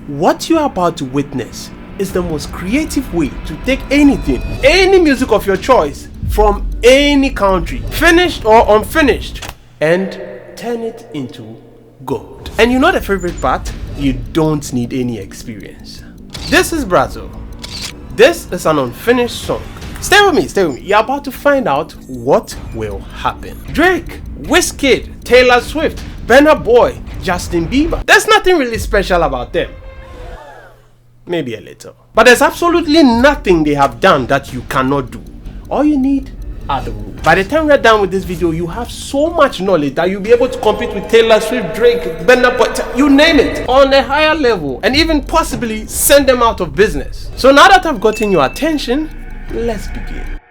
What you are about to witness is the most creative way to take anything, any music of your choice from any country, finished or unfinished, and turn it into gold. And you know the favorite part? You don't need any experience. This is Brazil. This is an unfinished song. Stay with me. You're about to find out what will happen. Drake, Wizkid, Taylor Swift, Burna Boy, Justin Bieber. There's nothing really special about them. Maybe a little. But there's absolutely nothing they have done that you cannot do. All you need are the rules. By the time we're done with this video, you have so much knowledge that you'll be able to compete with Taylor Swift, Drake, Burna Boy, you name it, on a higher level, and even possibly send them out of business. So now that I've gotten your attention, let's begin.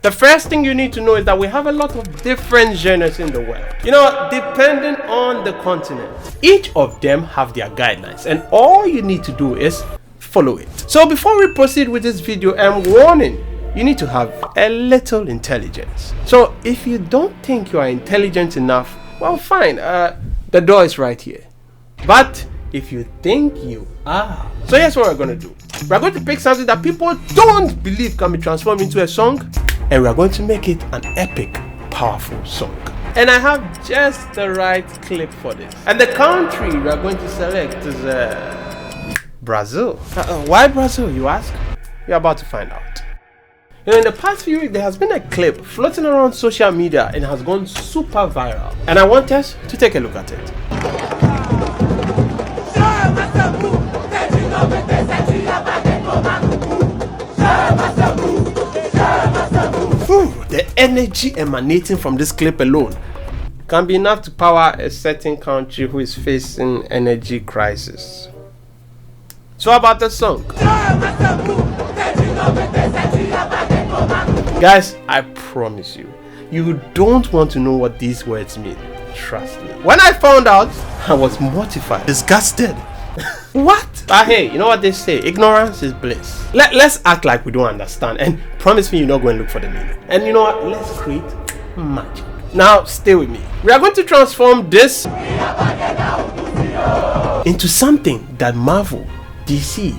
The first thing you need to know is that we have a lot of different genres in the world. You know, depending on the continent, each of them have their guidelines, and all you need to do is follow it. So before we proceed with this video, I'm warning, you need to have a little intelligence. So if you don't think you are intelligent enough, well, fine, the door is right here. But if you think you are, so here's what we're going to do. We're going to pick something that people don't believe can be transformed into a song, and we're going to make it an epic, powerful song. And I have just the right clip for this. And the country we're going to select is Brazil. Why Brazil, you ask? You're about to find out. You know, in the past few weeks, there has been a clip floating around social media and has gone super viral. And I want us to take a look at it. The energy emanating from this clip alone can be enough to power a certain country who is facing energy crisis. So how about the song? Guys, I promise you, you don't want to know what these words mean. Trust me. When I found out, I was mortified, disgusted. What? But hey, you know what they say? Ignorance is bliss. Let's act like we don't understand and promise me you're not going to look for the meaning. And you know what? Let's create magic. Now, stay with me. We are going to transform this into something that Marvel, DC,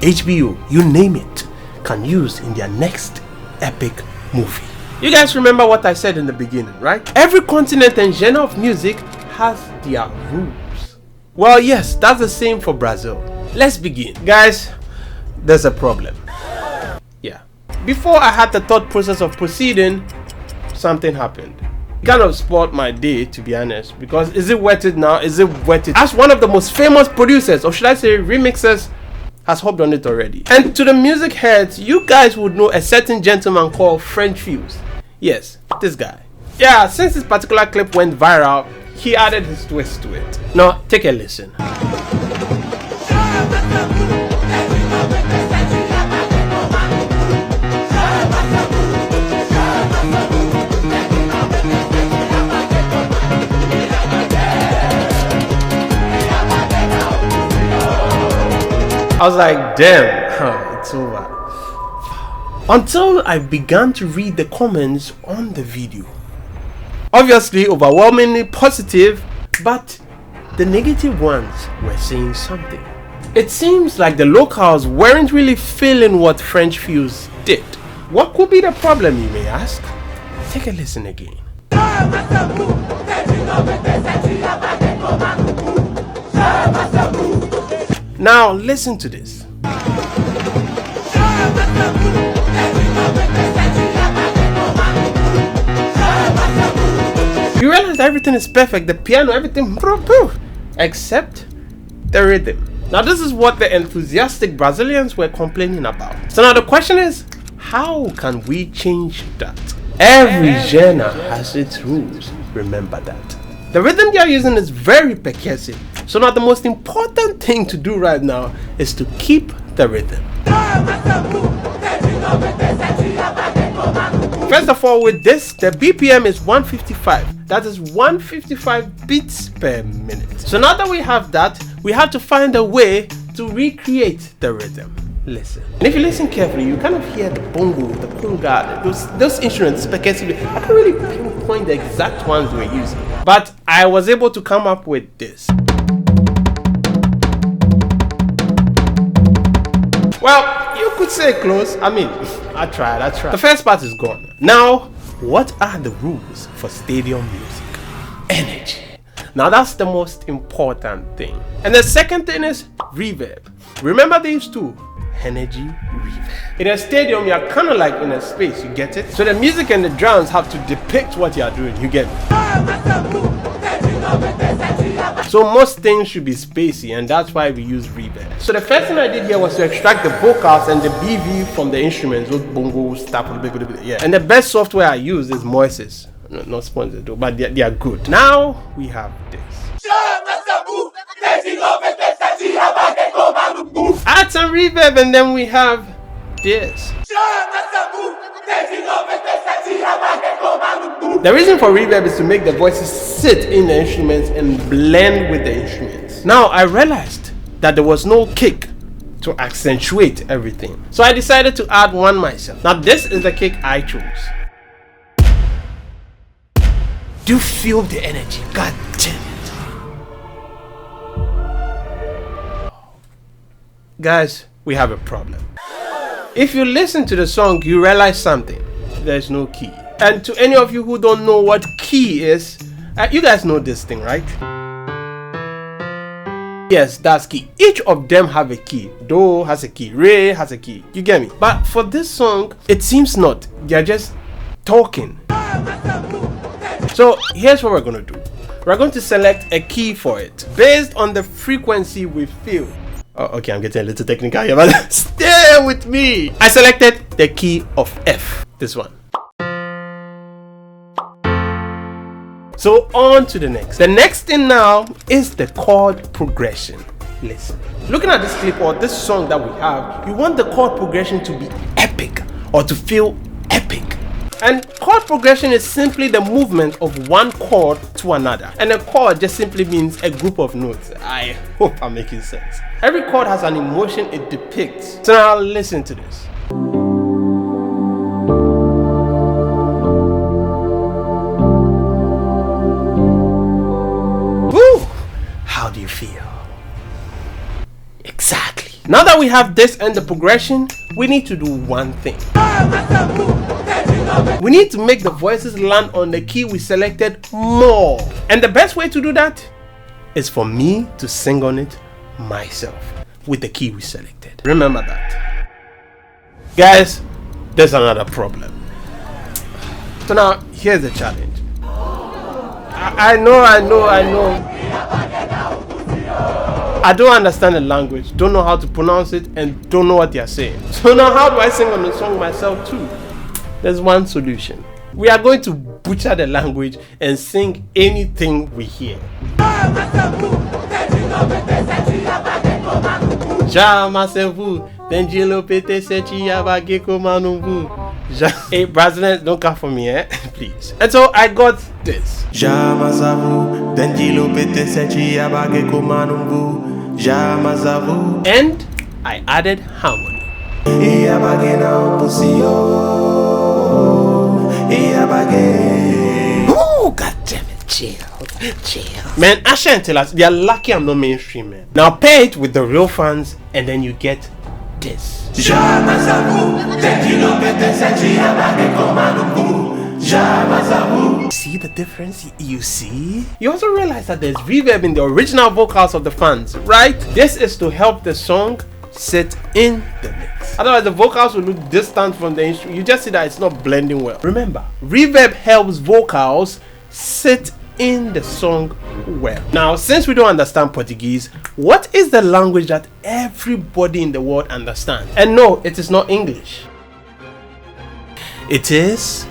HBO, you name it, can use in their next epic movie. You guys remember what I said in the beginning, right? Every continent and genre of music has their rules. Well, yes, that's the same for Brazil. Let's begin. Guys, there's a problem. Yeah. Before I had the thought process of proceeding, something happened. It kind of spoiled my day, to be honest, because is it worth it now? Is it worth it? As one of the most famous producers, or should I say remixers, has hopped on it already. And to the music heads, you guys would know a certain gentleman called French Fuse. Yes, this guy. Yeah, since this particular clip went viral, he added his twist to it. Now, take a listen. I was like, damn, it's over. Until I began to read the comments on the video. Obviously, overwhelmingly positive, but the negative ones were saying something. It seems like the locals weren't really feeling what French Fuse did. What could be the problem, you may ask? Take a listen again. Now listen to this. You realize everything is perfect, the piano, everything, except the rhythm. Now this is what the enthusiastic Brazilians were complaining about. So now the question is, how can we change that? Every genre has its rules, remember that. The rhythm they are using is very percussive. So now the most important thing to do right now is to keep the rhythm. First of all, with this, the BPM is 155. That is 155 beats per minute. So now that we have that, we have to find a way to recreate the rhythm. Listen. And if you listen carefully, you kind of hear the bongo, the conga, those instruments percussively. I can't really pinpoint the exact ones we're using, but I was able to come up with this. Well, you could say close. I mean, I tried. The first part is gone. Now, what are the rules for stadium music? Energy. Now that's the most important thing. And the second thing is reverb. Remember these two? Energy, reverb. In a stadium, you're kind of like in a space, you get it? So the music and the drums have to depict what you're doing, you get me? So most things should be spacey, and that's why we use reverb. So the first thing I did here was to extract the vocals and the BV from the instruments, those bongos, yeah. And the best software I use is Moises. Not sponsored though, but they are good. Now we have this. Add some reverb, and then we have this. The reason for reverb is to make the voices sit in the instruments and blend with the instruments. Now I realized that there was no kick to accentuate everything, so I decided to add one myself. Now this is the kick I chose. Do you feel the energy? God damn it. Guys, we have a problem. If you listen to the song, you realize something. There's no key. And to any of you who don't know what key is, you guys know this thing, right? Yes, that's key. Each of them have a key. Do has a key. Re has a key. You get me? But for this song, it seems not. They're just talking. So here's what we're going to do. We're going to select a key for it based on the frequency we feel. Oh, okay, I'm getting a little technical here, but stay with me. I selected the key of F, this one. So on to the next. The next thing now is the chord progression. Listen. Looking at this clip or this song that we have, you want the chord progression to be epic or to feel epic. And chord progression is simply the movement of one chord to another. And a chord just simply means a group of notes. I hope I'm making sense. Every chord has an emotion it depicts. So now listen to this. Woo! How do you feel? Exactly. Now that we have this and the progression, we need to do one thing. We need to make the voices land on the key we selected more. And the best way to do that is for me to sing on it myself with the key we selected. Remember that. Guys, there's another problem. So now, here's the challenge. I know. I don't understand the language, don't know how to pronounce it, and don't know what they're saying. So now how do I sing on the song myself too? There's one solution. We are going to butcher the language and sing anything we hear. Chama, hey, Brazilians, don't come for me, please. And so I got this. And I added harmony. Oh, God damn it, chill. Man, Asha and Tell us, they are lucky I'm not mainstream, man. Now pair it with the real fans, and then you get this. See the difference? You see? You also realize that there's reverb in the original vocals of the fans, right? This is to help the song sit in the mix. Otherwise, the vocals will look distant from the instrument. You just see that it's not blending well. Remember, reverb helps vocals sit in the song well. Now, since we don't understand Portuguese, what is the language that everybody in the world understands? And no, it is not English. It is...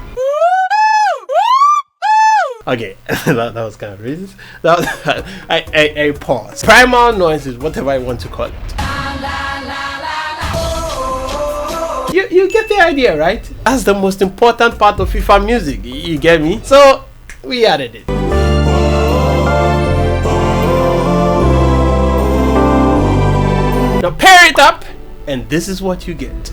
Okay, that was kind of racist. That was, I pause. Primal noises, whatever I want to call it. You get the idea, right? That's the most important part of FIFA music. You get me? So we added it. Now pair it up, and this is what you get.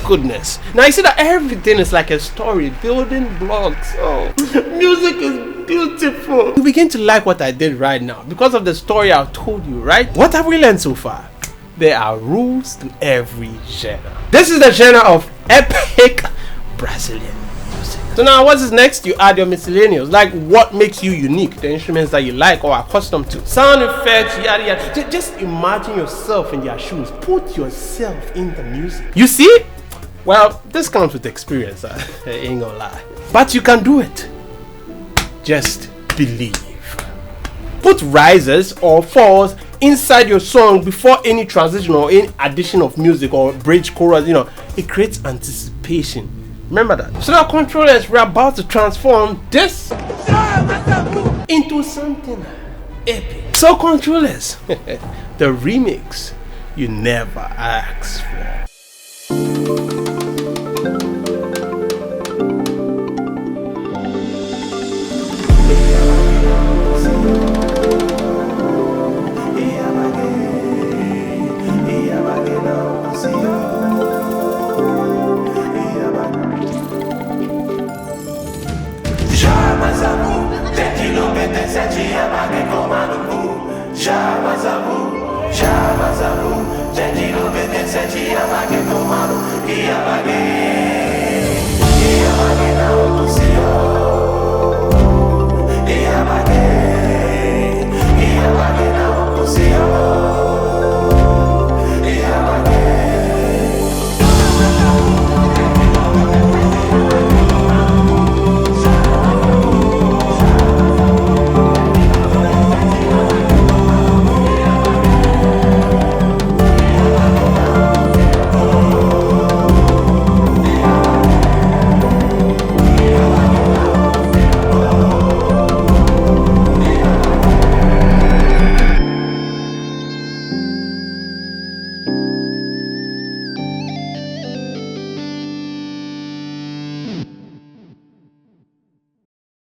Goodness. Now you see that everything is like a story, building blocks. Oh, music is beautiful. You begin to like what I did right now because of the story I've told you, right? What have we learned so far? There are rules to every genre. This is the genre of epic Brazilian music. So now what is next? You add your miscellaneous, like what makes you unique, the instruments that you like or are accustomed to, sound effects, yada yada. Just imagine yourself in their shoes. Put yourself in the music. You see? Well, this comes with experience, I ain't gonna lie. But you can do it. Just believe. Put rises or falls inside your song before any transition or any addition of music or bridge chorus, it creates anticipation. Remember that. So now controllers, we're about to transform this into something epic. So controllers, the remix you never asked for.